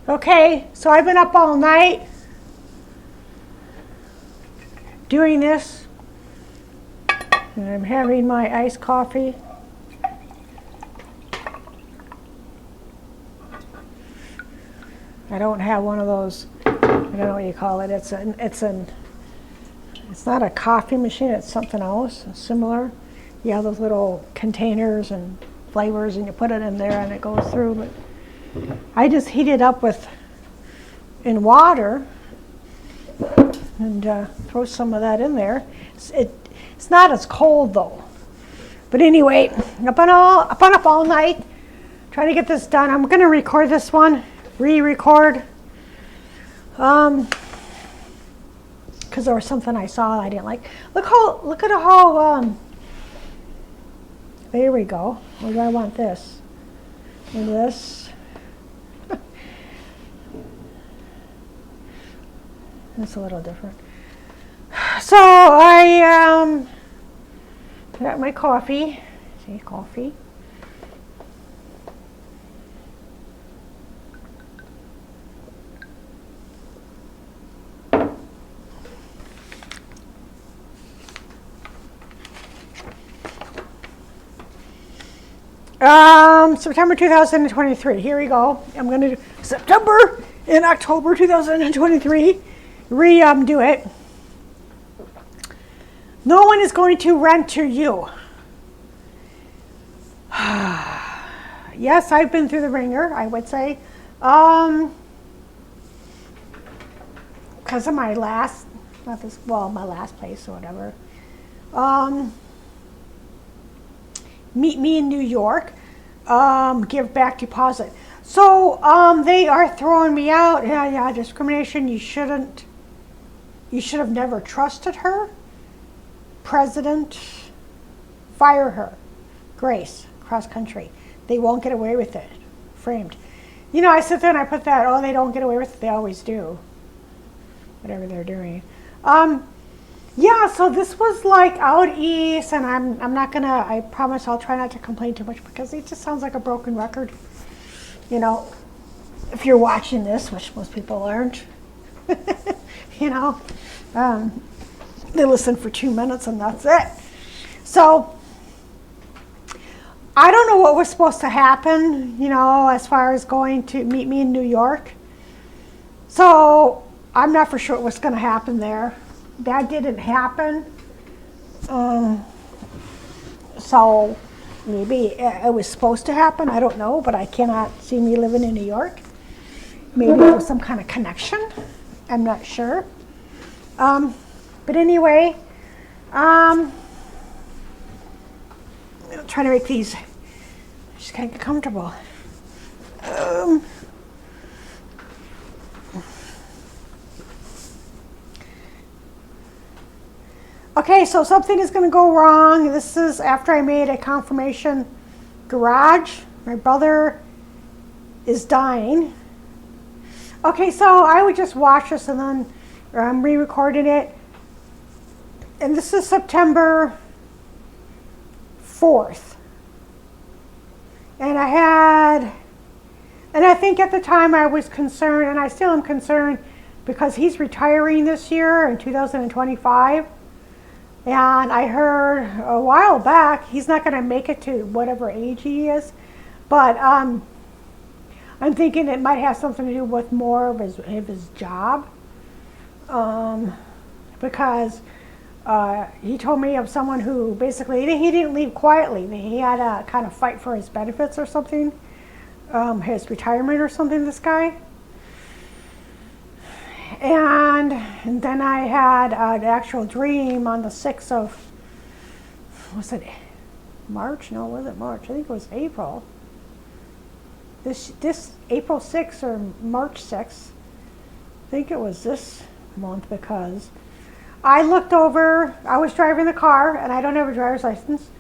Okay, so I've been up all night doing this, and I'm having my iced coffee. I don't have one of those, I don't know what you call it. It's not a coffee machine, it's something else, similar. You have those little containers and flavors and you put it in there and it goes through, but I just heat it up in water and throw some of that in there. It's not as cold though. But anyway, I've been up all night trying to get this done. I'm gonna record this one, re-record, because there was something I saw I didn't like. Look at how, there we go. Where do I want this? And this. It's a little different. So I got my coffee. See, coffee. September 2023. Here we go. I'm going to do September and October 2023. Do it. No one is going to rent to you. Yes, I've been through the ringer, I would say. Because of my last, my last place or whatever. Meet me in New York. Give back deposit. So they are throwing me out. Yeah, discrimination. You should have never trusted her. President, fire her. Grace, cross country. They won't get away with it. Framed. You know, I sit there and I put that, oh, they don't get away with it. They always do. Whatever they're doing. Yeah, so this was like out east, and I'm not gonna, I promise I'll try not to complain too much because it just sounds like a broken record. You know, if you're watching this, which most people aren't, you know, they listen for 2 minutes and that's it. So, I don't know what was supposed to happen, you know, as far as going to meet me in New York. So, I'm not for sure what's gonna happen there. That didn't happen. So maybe it was supposed to happen. I don't know, but I cannot see me living in New York. Maybe there was some kind of connection. I'm not sure. But anyway, I'm trying to make these, just kind of get comfortable. Okay, so something is going to go wrong. This is after I made a confirmation garage. My brother is dying. Okay, so I would just watch this and then I'm re-recording it. And this is September 4th. And I think at the time I was concerned, and I still am concerned, because he's retiring this year in 2025. And I heard a while back he's not going to make it to whatever age he is, but I'm thinking it might have something to do with more of his job, because he told me of someone who basically he didn't leave quietly. He had to kind of fight for his benefits or something, his retirement or something. This guy. And then I had an actual dream on the 6th of, was it March? No, was it March? I think it was April. This April 6th or March 6th. I think it was this month, because I looked over, I was driving the car, and I don't have a driver's license,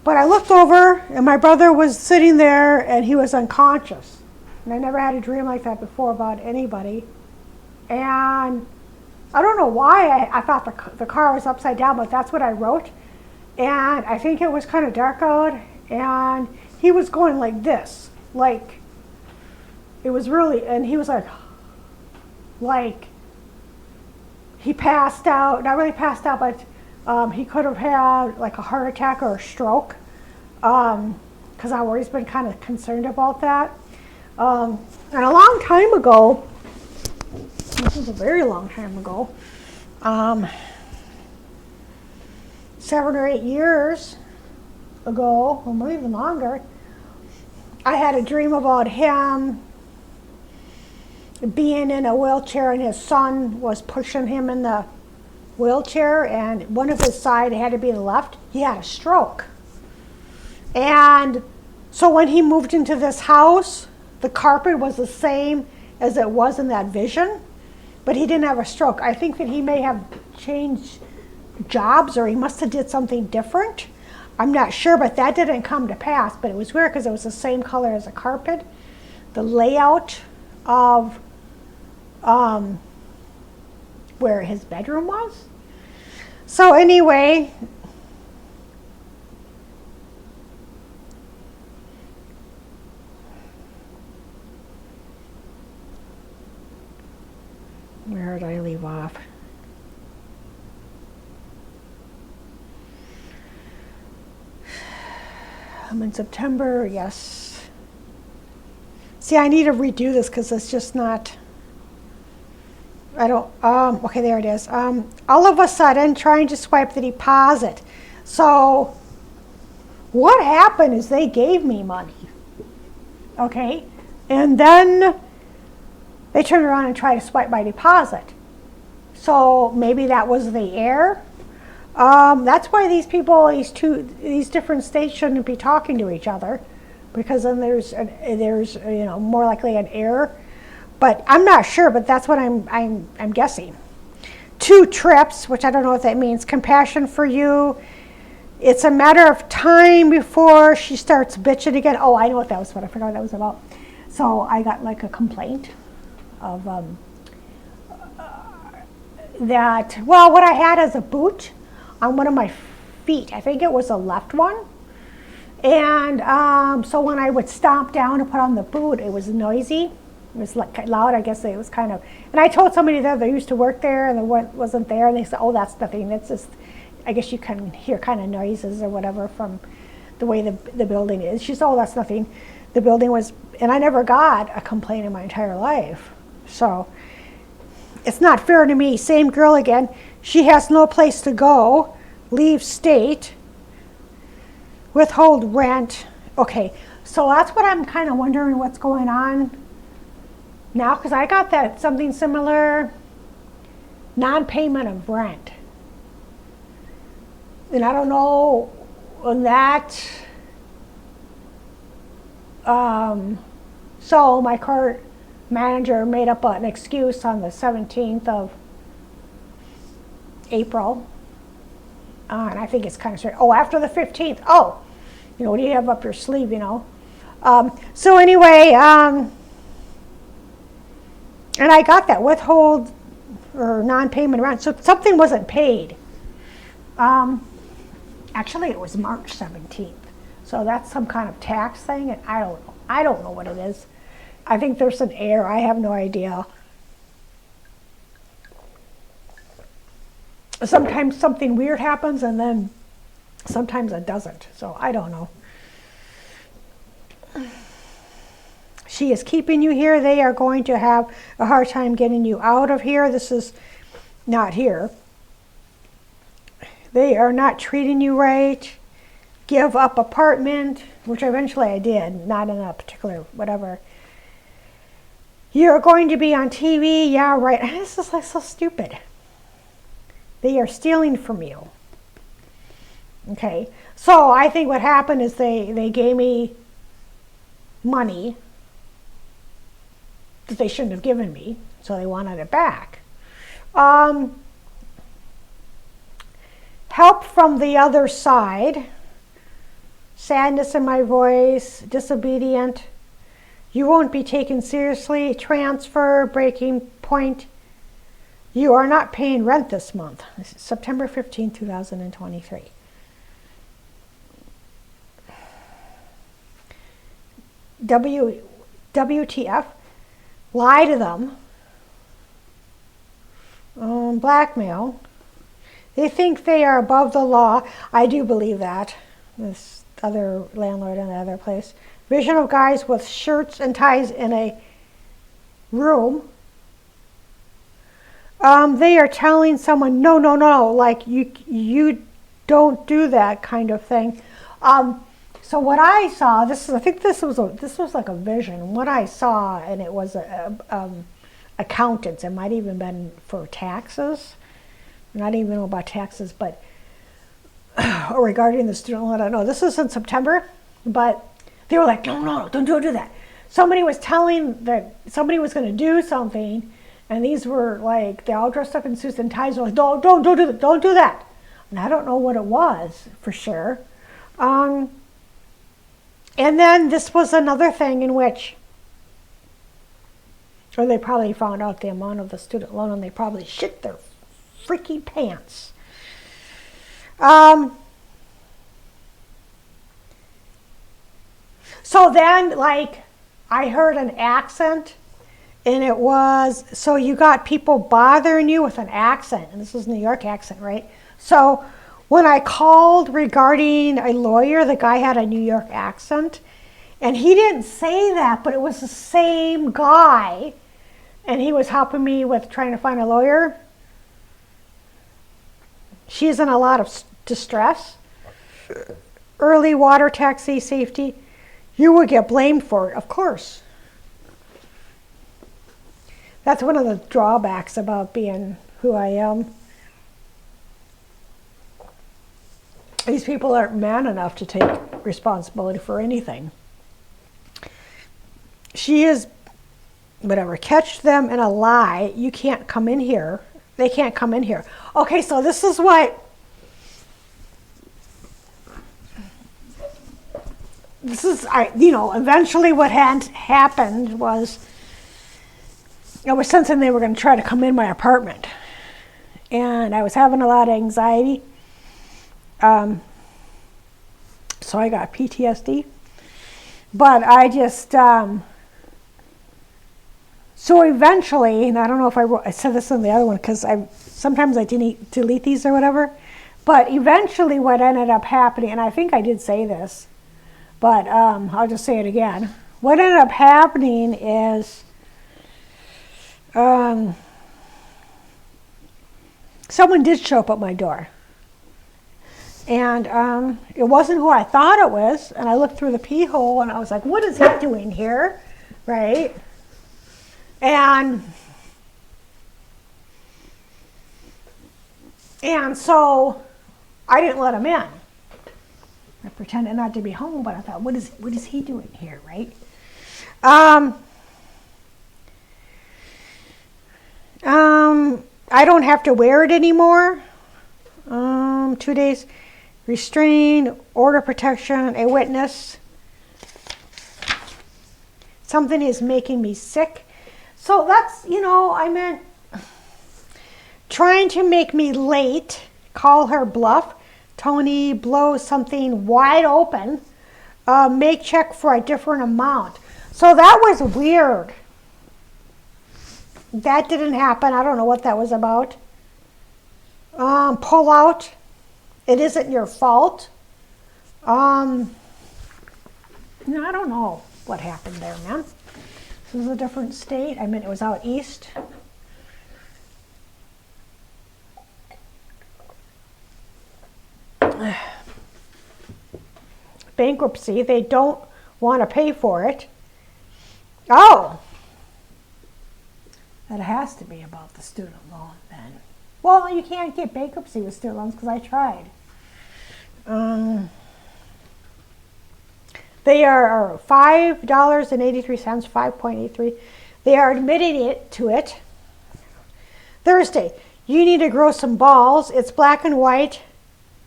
but I looked over and my brother was sitting there and he was unconscious. And I never had a dream like that before about anybody. And I don't know why I thought the car was upside down, but that's what I wrote. And I think it was kind of dark out, and he was going like this, like it was really, and he was like he passed out, not really passed out, but he could have had like a heart attack or a stroke, because I've always been kind of concerned about that. And a long time ago, this was a very long time ago, 7 or 8 years ago, or maybe even longer, I had a dream about him being in a wheelchair and his son was pushing him in the wheelchair, and one of his side had to be the left. He had a stroke. And so when he moved into this house, the carpet was the same as it was in that vision, but he didn't have a stroke. I think that he may have changed jobs, or he must have did something different. I'm not sure, but that didn't come to pass. But it was weird because it was the same color as the carpet. The layout of where his bedroom was. So anyway, where did I leave off? I'm in September, yes. See, I need to redo this because it's just not, I don't, okay, there it is. All of a sudden, trying to swipe the deposit. So what happened is they gave me money, okay? And then they turned around and tried to swipe my deposit. So maybe that was the error. That's why these people, these different states shouldn't be talking to each other, because then there's more likely an error. But I'm not sure, but that's what I'm guessing. 2 trips, which I don't know what that means. Compassion for you. It's a matter of time before she starts bitching again. Oh, I know what that was. What I forgot what that was about. So I got like a complaint of that. Well, what I had as a boot on one of my feet. I think it was the left one. And so when I would stomp down to put on the boot, it was noisy. It was like loud. I guess it was kind of. And I told somebody that they used to work there and they wasn't there, and they said, "Oh, that's nothing. It's just, I guess you can hear kind of noises or whatever from the way the building is." She said, "Oh, that's nothing. The building was," and I never got a complaint in my entire life. So it's not fair to me. Same girl again. She has no place to go. Leave state. Withhold rent. Okay, so that's what I'm kind of wondering what's going on now, because I got that something similar, non-payment of rent. And I don't know on that. So my court manager made up an excuse on the 17th of April. And I think it's kind of straight. Oh, after the 15th. Oh, what do you have up your sleeve, So anyway, and I got that withhold or non-payment rent. So something wasn't paid. Actually, it was March 17th. So that's some kind of tax thing, and I don't know. I don't know what it is. I think there's an error. I have no idea. Sometimes something weird happens, and then sometimes it doesn't. So I don't know. She is keeping you here. They are going to have a hard time getting you out of here. This is not here. They are not treating you right. Give up apartment, which eventually I did, not in a particular whatever. You're going to be on TV. Yeah, right. This is like so stupid. They are stealing from you. Okay, so I think what happened is they gave me money that they shouldn't have given me, so they wanted it back. Help from the other side. Sadness in my voice. Disobedient. You won't be taken seriously. Transfer. Breaking point. You are not paying rent this month. This is September 15, 2023. WTF? lie to them, blackmail. They think they are above the law. I do believe that. This other landlord in the other place. Vision of guys with shirts and ties in a room. They are telling someone, no, no, no, like you don't do that kind of thing. So what I saw, I think this was like a vision. What I saw, and it was accountants. It might even been for taxes. Not even know about taxes, but regarding the student loan, I don't know. This was in September, but they were like, no, no, don't do that. Somebody was telling that somebody was going to do something, and these were like, they all dressed up in suits and ties. Were like, don't do that. And I don't know what it was for sure. And then this was another thing in which, or they probably found out the amount of the student loan, and they probably shit their freaking pants. So then, like, I heard an accent, and it was, so you got people bothering you with an accent, and this is New York accent, right? So when I called regarding a lawyer, the guy had a New York accent, and he didn't say that, but it was the same guy, and he was helping me with trying to find a lawyer. She's in a lot of distress. Early water taxi safety. You would get blamed for it, of course. That's one of the drawbacks about being who I am. These people aren't man enough to take responsibility for anything. She is, whatever, catch them in a lie. You can't come in here. They can't come in here. Okay, so this is what, eventually what had happened was, I was sensing they were going to try to come in my apartment. And I was having a lot of anxiety. So I got PTSD. But I just, so eventually, and I don't know if I said this in the other one because sometimes I delete these or whatever, but eventually what ended up happening, and I think I did say this, but I'll just say it again. What ended up happening is someone did show up at my door. And it wasn't who I thought it was, and I looked through the pee hole and I was like, what is he doing here, right? And so I didn't let him in. I pretended not to be home, but I thought, what is he doing here, right? I don't have to wear it anymore. 2 days. Restrain, order protection, a witness. Something is making me sick. So that's, I meant trying to make me late, call her bluff. Tony blows something wide open. Make check for a different amount. So that was weird. That didn't happen. I don't know what that was about. Pull out. It isn't your fault. I don't know what happened there, man. This is a different state. I mean, it was out east. Bankruptcy. They don't want to pay for it. Oh. That has to be about the student loan then. Well, you can't get bankruptcy with student loans because I tried. They are $5.83, 5.83. They are admitting it to it. Thursday, you need to grow some balls. It's black and white.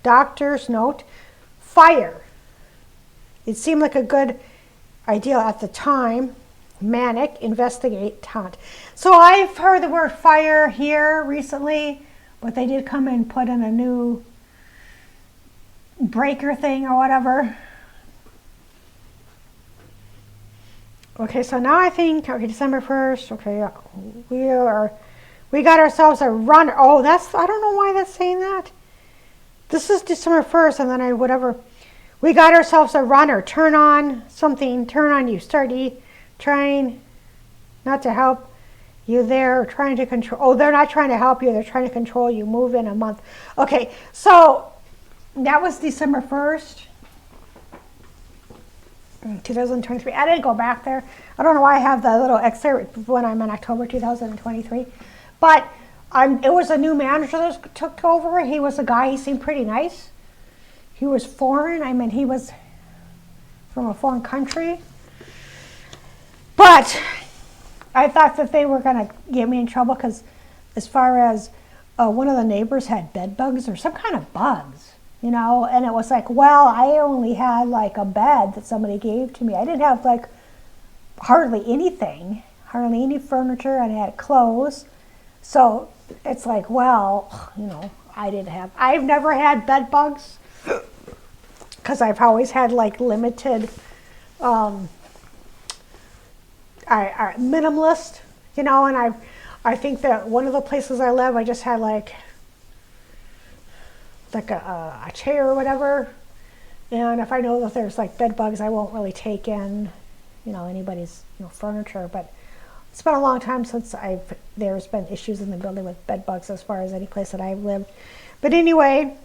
Doctor's note. Fire. It seemed like a good idea at the time. Manic, investigate, taunt. So I've heard the word fire here recently, but they did come and put in a new breaker thing or whatever. Okay, so now I think, okay, December 1st, okay, we got ourselves a runner. Oh, I don't know why that's saying that. This is December 1st, and then whatever. We got ourselves a runner. Turn on something, turn on you. Trying not to help you there, trying to control. Oh, they're not trying to help you, they're trying to control you. Move in a month. Okay, so that was December 1st. 2023. I didn't go back there. I don't know why I have the little excerpt when I'm in October 2023. But it was a new manager that took over. He was a guy, he seemed pretty nice. He was foreign. I mean, he was from a foreign country. But I thought that they were going to get me in trouble because as far as one of the neighbors had bed bugs or some kind of bugs. And it was like, well, I only had like a bed that somebody gave to me. I didn't have like hardly anything, hardly any furniture, and I had clothes. So it's like, well, I've never had bed bugs because I've always had like limited, minimalist, and I think that one of the places I live, I just had like a chair or whatever, and if I know that there's like bed bugs, I won't really take in anybody's furniture. But it's been a long time since there's been issues in the building with bed bugs as far as any place that I've lived. But anyway,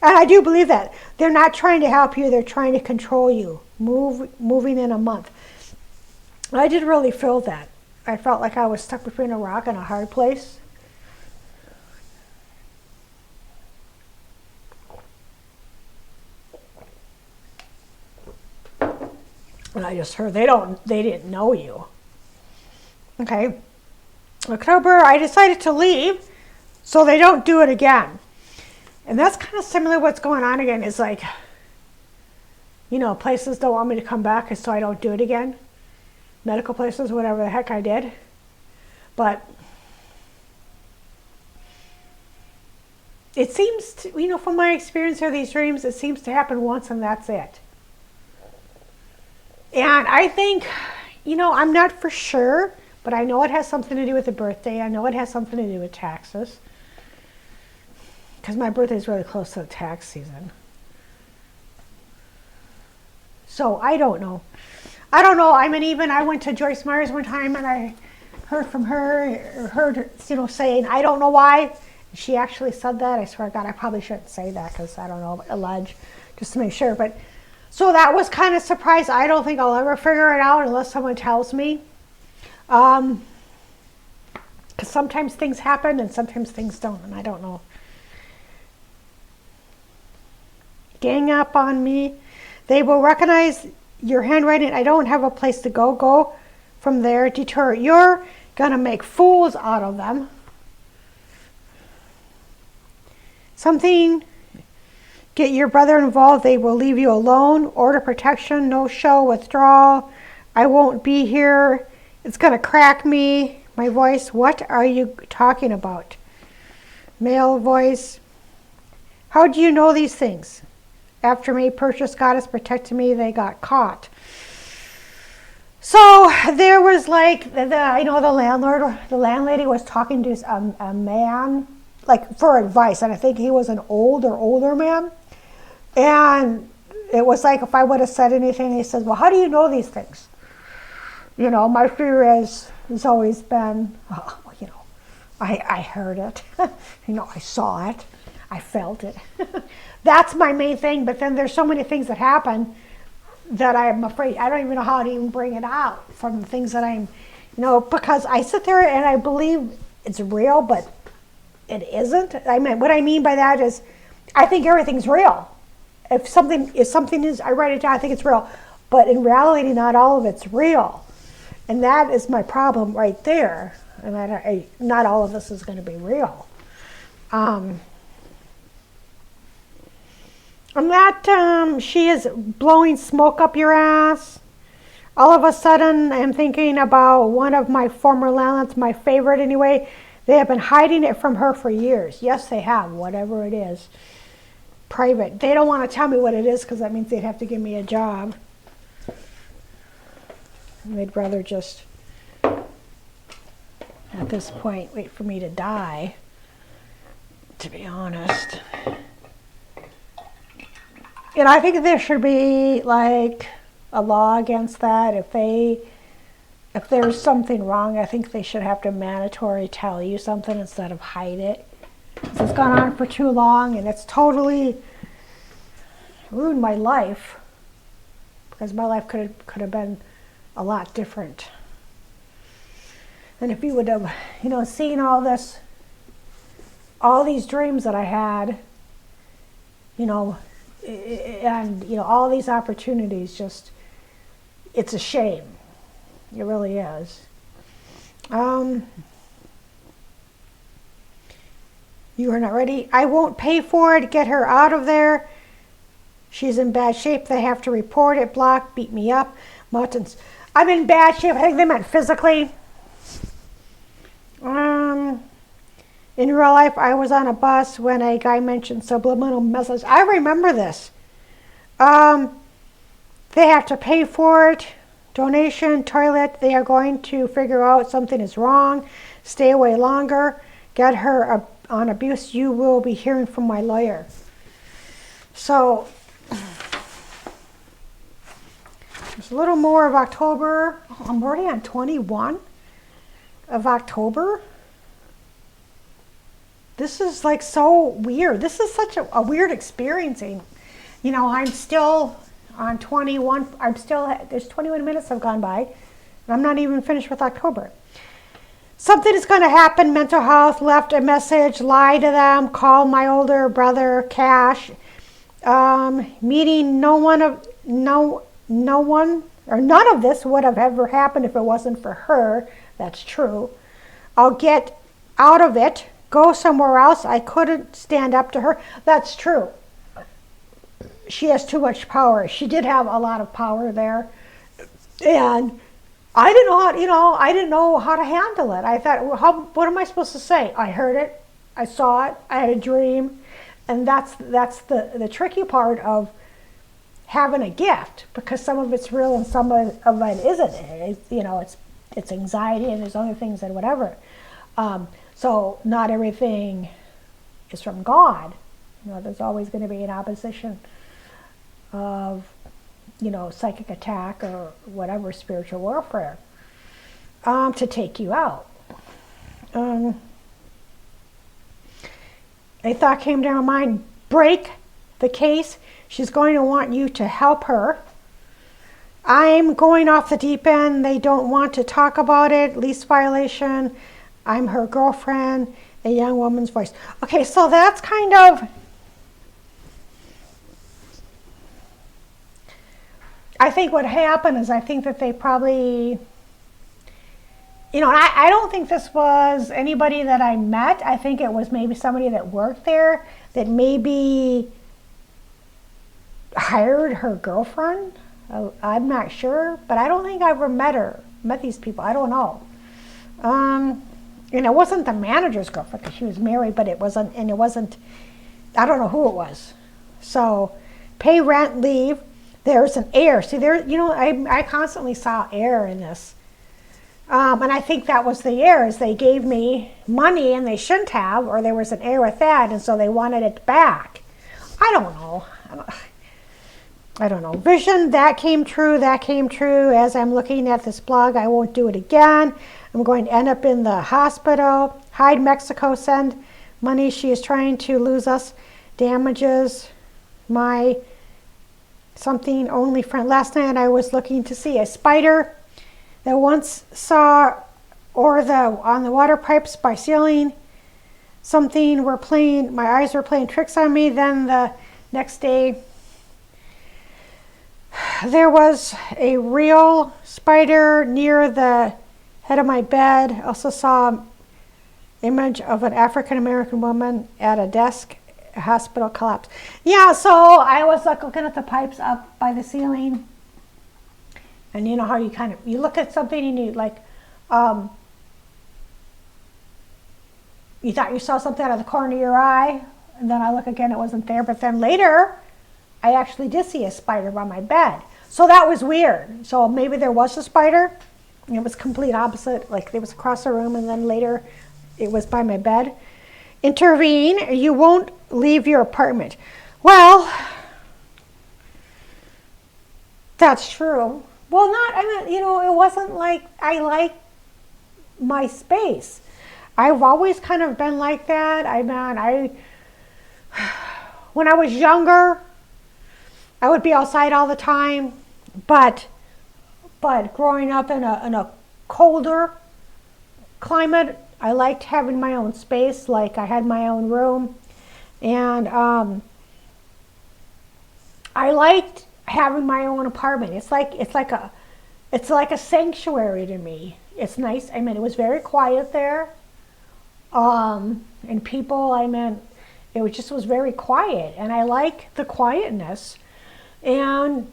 and I do believe that they're not trying to help you, they're trying to control you. Moving in a month. I did really feel that. I felt like I was stuck between a rock and a hard place. And I just heard they didn't know you. Okay. October, I decided to leave so they don't do it again. And that's kind of similar to what's going on again. It's like, places don't want me to come back so I don't do it again. Medical places, whatever the heck I did. But it seems to, from my experience of these dreams, it seems to happen once and that's it. And I think, I'm not for sure, but I know it has something to do with the birthday. I know it has something to do with taxes. Because my birthday is really close to the tax season. So I don't know. I mean, I went to Joyce Myers one time and I heard from her, saying, I don't know why. She actually said that. I swear to God, I probably shouldn't say that because I don't know, allege, just to make sure. But so that was kind of surprised. I don't think I'll ever figure it out unless someone tells me. Because sometimes things happen and sometimes things don't, and I don't know. Gang up on me. They will recognize your handwriting. I don't have a place to go. Go from there. Deter. You're going to make fools out of them. Something. Get your brother involved. They will leave you alone. Order protection. No show. Withdrawal. I won't be here. It's going to crack me. My voice. What are you talking about? Male voice. How do you know these things? After me, purchase goddess protected me. They got caught. So there was like the landlady was talking to a man, like for advice, and I think he was an older man. And it was like if I would have said anything, he says, well, how do you know these things? My fear has always been, I heard it. I saw it. I felt it. That's my main thing. But then there's so many things that happen that I'm afraid, I don't even know how to even bring it out from the things that I'm, because I sit there and I believe it's real, but it isn't. What I mean by that is I think everything's real. If something is, I write it down, I think it's real. But in reality, not all of it's real. And that is my problem right there. And not all of this is going to be real. She is blowing smoke up your ass. All of a sudden, I'm thinking about one of my former landlords, my favorite anyway. They have been hiding it from her for years. Yes, they have, whatever it is. Private. They don't want to tell me what it is because that means they'd have to give me a job. They'd rather just, at this point, wait for me to die, to be honest. And I think there should be like a law against that. If there's something wrong, I think they should have to mandatory tell you something instead of hide it. Because it's gone on for too long and it's totally ruined my life. Because my life could have been a lot different. And if you would have, seen all these dreams that I had, and all these opportunities, just, it's a shame. It really is. You are not ready. I won't pay for it. Get her out of there. She's in bad shape. They have to report it. Block. Beat me up. Mountains. I'm in bad shape. I think they meant physically. In real life, I was on a bus when a guy mentioned subliminal message. I remember this. They have to pay for it. Donation, toilet. They are going to figure out something is wrong. Stay away longer. Get her on abuse. You will be hearing from my lawyer. So, there's a little more of October. I'm already on 21 of October. This is like so weird. This is such a weird experiencing. I'm still on 21. There's 21 minutes have gone by. And I'm not even finished with October. Something is going to happen. Mental health. Left a message. Lie to them. Call my older brother. Cash. Meeting no one or none of this would have ever happened if it wasn't for her. That's true. I'll get out of it. Go somewhere else. I couldn't stand up to her. That's true. She has too much power. She did have a lot of power there. And I didn't know how to handle it. I thought, well, what am I supposed to say? I heard it. I saw it. I had a dream. And that's the tricky part of having a gift, because some of it's real and some of it isn't. It's anxiety and there's other things and whatever. So not everything is from God. There's always going to be an opposition of, psychic attack or whatever, spiritual warfare, to take you out. A thought came to my mind, break the case. She's going to want you to help her. I'm going off the deep end. They don't want to talk about it. Lease violation. I'm her girlfriend. A young woman's voice. Okay, so that's kind of, I think what happened is I think that they probably, I don't think this was anybody that I met. I think it was maybe somebody that worked there that maybe hired her girlfriend. I'm not sure, but I don't think I ever met these people. I don't know. And it wasn't the manager's girlfriend because she was married, but it wasn't, I don't know who it was. So, pay rent, leave. There's an error. See, I constantly saw error in this. And I think that was the error, is they gave me money and they shouldn't have, or there was an error with that, and so they wanted it back. I don't know. Vision, that came true. As I'm looking at this blog, I won't do it again. I'm going to end up in the hospital. Hide Mexico, send money. She is trying to lose us. Damages my something only friend. Last night I was looking to see a spider that once saw, on the water pipes by ceiling. My eyes were playing tricks on me. Then the next day, there was a real spider near the head of my bed. Also saw an image of an African American woman at a desk. A hospital collapse. Yeah, so I was looking at the pipes up by the ceiling, and you know how you look at something and you you thought you saw something out of the corner of your eye, and then I look again, it wasn't there. But then later, I actually did see a spider by my bed. So that was weird. So maybe there was a spider. It was complete opposite. Like it was across the room, and then later it was by my bed. Intervene. You won't leave your apartment. Well, that's true. Well, it wasn't like I like my space. I've always kind of been like that. When I was younger, I would be outside all the time, but growing up in a colder climate, I liked having my own space. Like I had my own room, and I liked having my own apartment. It's like a sanctuary to me. It's nice. I mean, it was very quiet there, and people. It was very quiet, and I like the quietness. And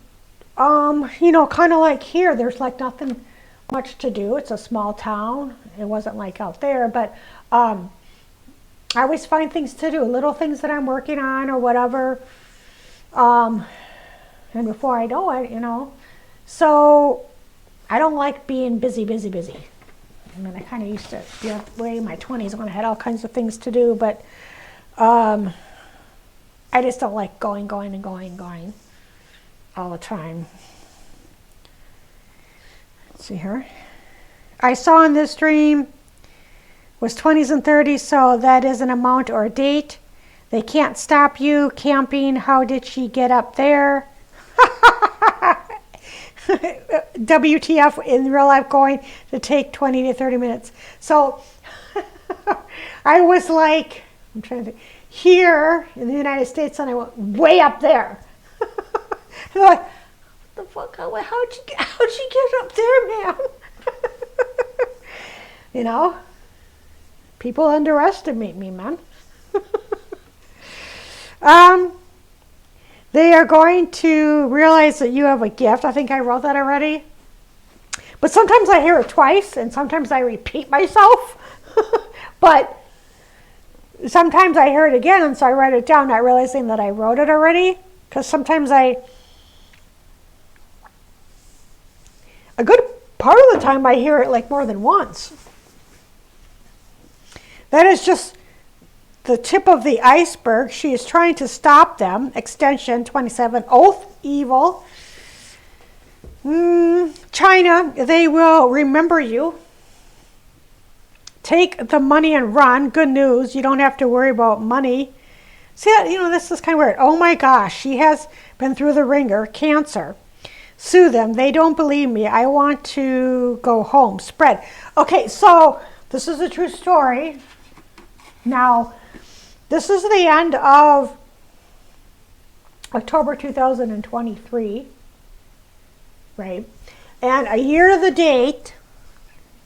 kind of like here, there's like nothing much to do. It's a small town. It wasn't like out there, but I always find things to do, little things that I'm working on or whatever. And before I know it, so I don't like being busy. I mean, I kind of used to be that way in my 20s when I had all kinds of things to do, but I just don't like going all the time. Let's see here. I saw in this dream was 20s and 30s, so that is an amount or a date. They can't stop you. Camping, how did she get up there? WTF, in real life, going to take 20 to 30 minutes. So I was like, I'm trying to think, here in the United States, and I went way up there. And I'm like, what the fuck? How'd you get up there, man? People underestimate me, man. They are going to realize that you have a gift. I think I wrote that already. But sometimes I hear it twice, and sometimes I repeat myself. But sometimes I hear it again, and so I write it down, not realizing that I wrote it already. Because sometimes a good part of the time I hear it like more than once. That is just the tip of the iceberg. She is trying to stop them. Extension 27. Oath, evil. China, they will remember you. Take the money and run. Good news. You don't have to worry about money. See, this is kind of weird. Oh my gosh, she has been through the ringer. Cancer. Sue them. They don't believe me. I want to go home. Spread. Okay, so this is a true story. Now, this is the end of October 2023, right? And a year to the date,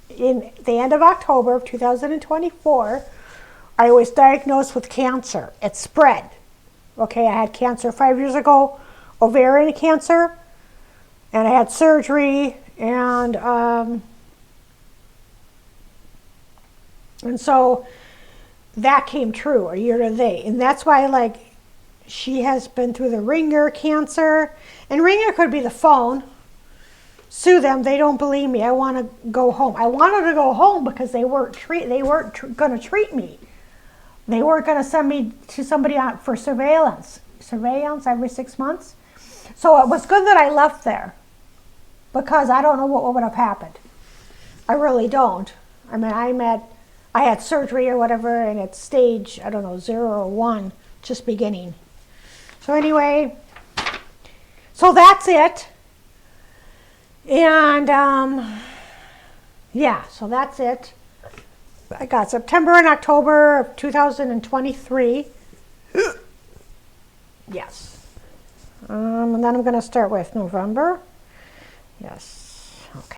in the end of October of 2024, I was diagnosed with cancer. It spread. Okay, I had cancer 5 years ago, ovarian cancer, and I had surgery, and so that came true a year to the date. And that's why, she has been through the ringer, cancer. And ringer could be the phone. Sue them. They don't believe me. I want to go home. I wanted to go home because they weren't going to treat me. They weren't going to send me to somebody for surveillance every 6 months. So it was good that I left there, because I don't know what would have happened. I really don't. I mean, I had surgery or whatever, and it's stage, 0 or 1, just beginning. So anyway, so that's it. And so that's it. I got September and October of 2023. Yes. And then I'm going to start with November. Yes.